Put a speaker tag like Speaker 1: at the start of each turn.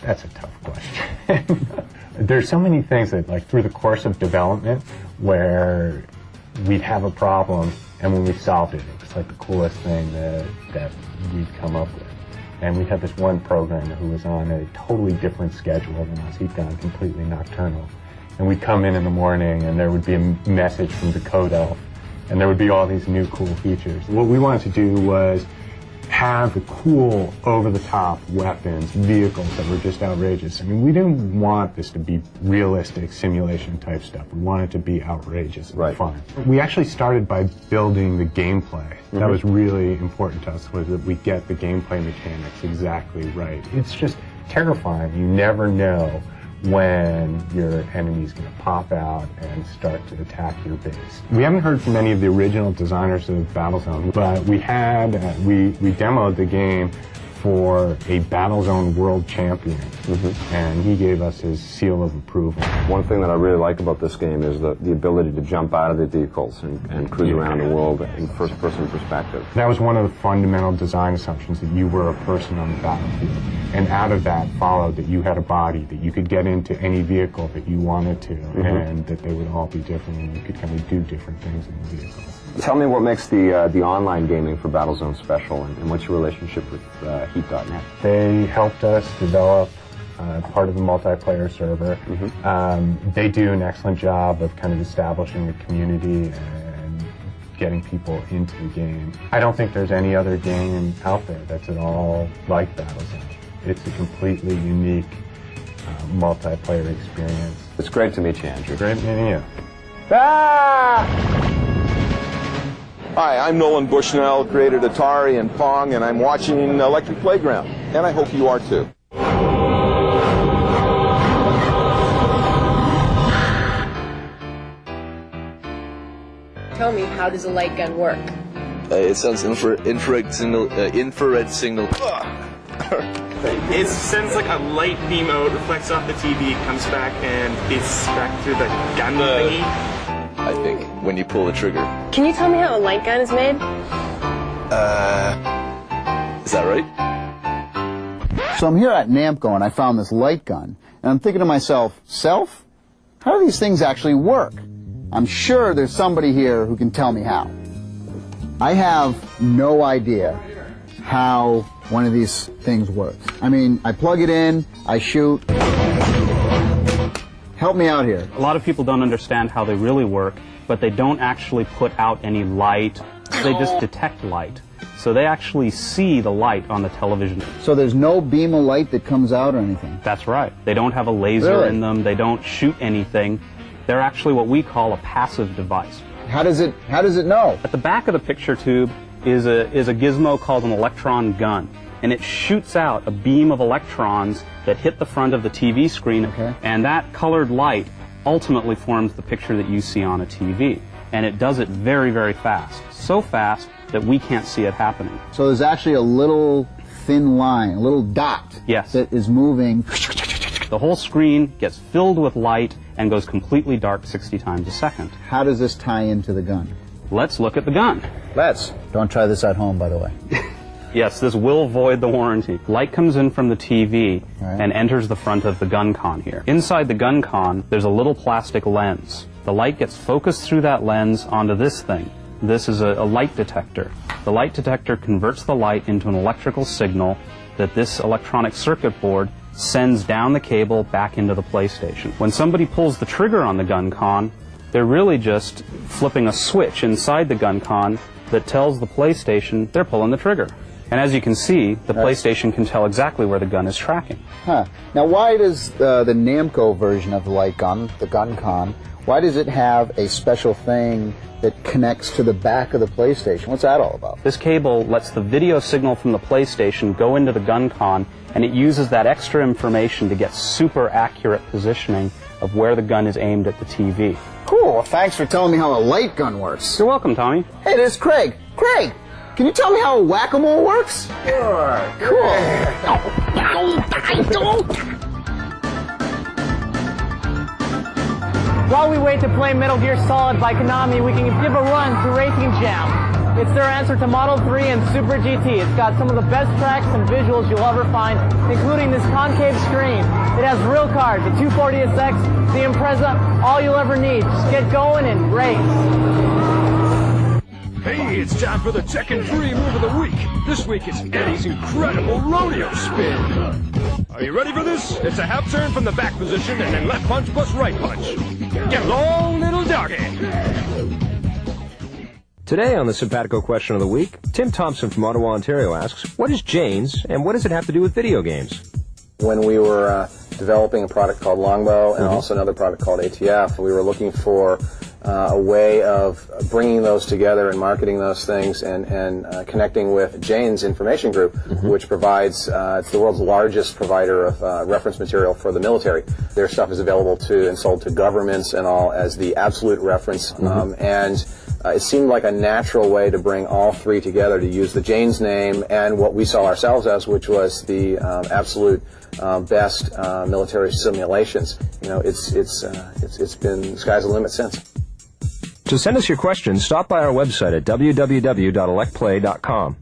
Speaker 1: That's a tough question. There's so many things that, like, through the course of development, where we'd have a problem, and when we solved it, it was like the coolest thing that we'd come up with. And we had this one programmer who was on a totally different schedule than us. He'd gone completely nocturnal. And we'd come in the morning, and there would be a message from the code elf, and there would be all these new cool features. What we wanted to do was have the cool, over-the-top weapons, vehicles that were just outrageous. I mean, we didn't want this to be realistic simulation-type stuff. We wanted it to be outrageous and fun. We actually started by building the gameplay. That was really important to us, was that we get the gameplay mechanics exactly right. It's just terrifying. You never know when your enemy's going to pop out and start to attack your base. We haven't heard from any of the original designers of Battlezone, but we had, we demoed the game for a Battlezone world champion, and he gave us his seal of approval.
Speaker 2: One thing that I really like about this game is the ability to jump out of the vehicles and cruise around the world in first-person perspective.
Speaker 1: That was one of the fundamental design assumptions, that you were a person on the battlefield. And out of that followed that you had a body, that you could get into any vehicle that you wanted to, and that they would all be different, and you could kind of do different things in the vehicle.
Speaker 2: Tell me what makes the online gaming for Battlezone special, and what's your relationship with Heat.net?
Speaker 1: They helped us develop part of the multiplayer server. They do an excellent job of kind of establishing a community and getting people into the game. I don't think there's any other game out there that's at all like Battlezone. It's a completely unique multiplayer experience.
Speaker 2: It's great to meet you, Andrew.
Speaker 1: Great meeting you.
Speaker 3: Hi, I'm Nolan Bushnell, created Atari and Pong, and I'm watching Electric Playground, and I hope you are too.
Speaker 4: Tell me, how does a light gun work?
Speaker 5: It sends infrared signal.
Speaker 6: It sends like a light beam out, reflects off the TV, comes back, and it's back through the gun thingy.
Speaker 5: I think, when you pull the trigger.
Speaker 4: Can you tell me how a light gun is made?
Speaker 5: Is that right?
Speaker 7: So I'm here at Namco and I found this light gun, and I'm thinking to myself, how do these things actually work? I'm sure there's somebody here who can tell me how. I have no idea how one of these things works. I mean, I plug it in, I shoot. Help me out here.
Speaker 8: A lot of people don't understand how they really work, but they don't actually put out any light. They just detect light. So they actually see the light on the television.
Speaker 7: So there's no beam of light that comes out or anything?
Speaker 8: That's right. They don't have a laser in them. They don't shoot anything. They're actually what we call a passive device.
Speaker 7: How does it know?
Speaker 8: At the back of the picture tube is a gizmo called an electron gun. And it shoots out a beam of electrons that hit the front of the TV screen, and that colored light ultimately forms the picture that you see on a TV. And it does it very, very fast. So fast that we can't see it happening.
Speaker 7: So there's actually a little thin line, a little dot that is moving.
Speaker 8: The whole screen gets filled with light and goes completely dark 60 times a second.
Speaker 7: How does this tie into the gun?
Speaker 8: Let's look at the gun.
Speaker 7: Let's. Don't try this at home, by the way.
Speaker 8: Yes, this will void the warranty. Light comes in from the TV and enters the front of the gun con here. Inside the gun con, there's a little plastic lens. The light gets focused through that lens onto this thing. This is a light detector. The light detector converts the light into an electrical signal that this electronic circuit board sends down the cable back into the PlayStation. When somebody pulls the trigger on the gun con, they're really just flipping a switch inside the gun con that tells the PlayStation they're pulling the trigger. And as you can see, the PlayStation can tell exactly where the gun is tracking.
Speaker 7: Now, why does the Namco version of the light gun, the gun con, why does it have a special thing that connects to the back of the PlayStation? What's that all about?
Speaker 8: This cable lets the video signal from the PlayStation go into the gun con, and it uses that extra information to get super accurate positioning of where the gun is aimed at the TV.
Speaker 7: Cool. Well, thanks for telling me how a light gun works.
Speaker 8: You're welcome, Tommy.
Speaker 7: Hey, this is Craig. Craig! Can you tell me how a whack-a-mole works?
Speaker 3: Sure.
Speaker 7: Cool.
Speaker 9: While we wait to play Metal Gear Solid by Konami, we can give a run to Racing Jam. It's their answer to Model 3 and Super GT. It's got some of the best tracks and visuals you'll ever find, including this concave screen. It has real cars, the 240SX, the Impreza, all you'll ever need. Just get going and race.
Speaker 10: Hey, it's time for the Tekken 3 move of the week. This week it's Eddie's incredible rodeo spin. Are you ready for this? It's a half turn from the back position and then left punch plus right punch. Get along, little doggy.
Speaker 11: Today on the Simpatico Question of the Week, Tim Thompson from Ottawa, Ontario asks, what is Jane's and what does it have to do with video games?
Speaker 12: When we were developing a product called Longbow and also another product called ATF, we were looking for a way of bringing those together and marketing those things and connecting with Jane's Information Group, which provides, it's the world's largest provider of reference material for the military. Their stuff is available to and sold to governments and all as the absolute reference, and it seemed like a natural way to bring all three together, to use the Jane's name and what we saw ourselves as, which was the absolute best military simulations. You know, it's been sky's the limit since.
Speaker 11: To send us your questions, stop by our website at www.electplay.com.